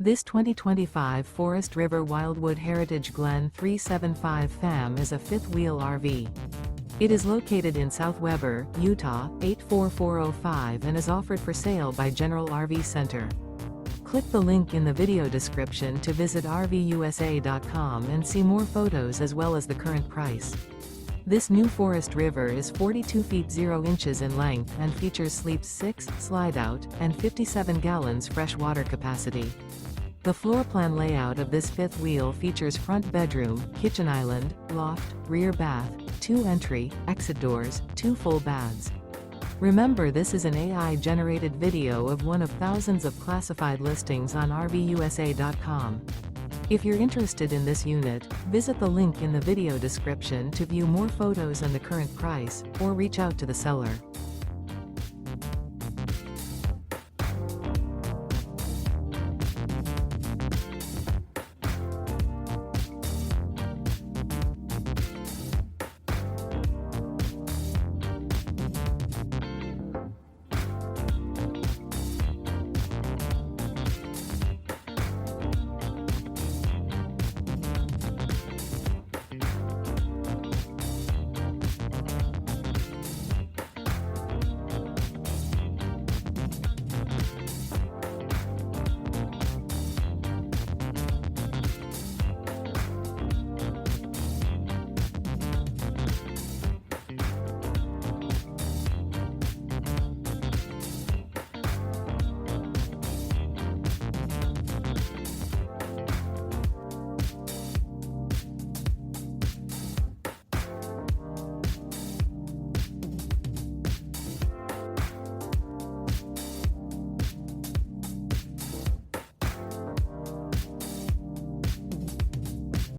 This 2025 Forest River Wildwood Heritage Glen 375 FAM is a fifth-wheel RV. It is located in South Weber, Utah, 84405 and is offered for sale by General RV Center. Click the link in the video description to visit RVUSA.com and see more photos as well as the current price. This new Forest River is 42 feet 0 inches in length and features sleeps 6, slide-out, and 57 gallons fresh water capacity. The floor plan layout of this fifth wheel features front bedroom, kitchen island, loft, rear bath, 2 entry, exit doors, 2 full baths. Remember, this is an AI-generated video of one of thousands of classified listings on RVUSA.com. If you're interested in this unit, visit the link in the video description to view more photos and the current price, or reach out to the seller.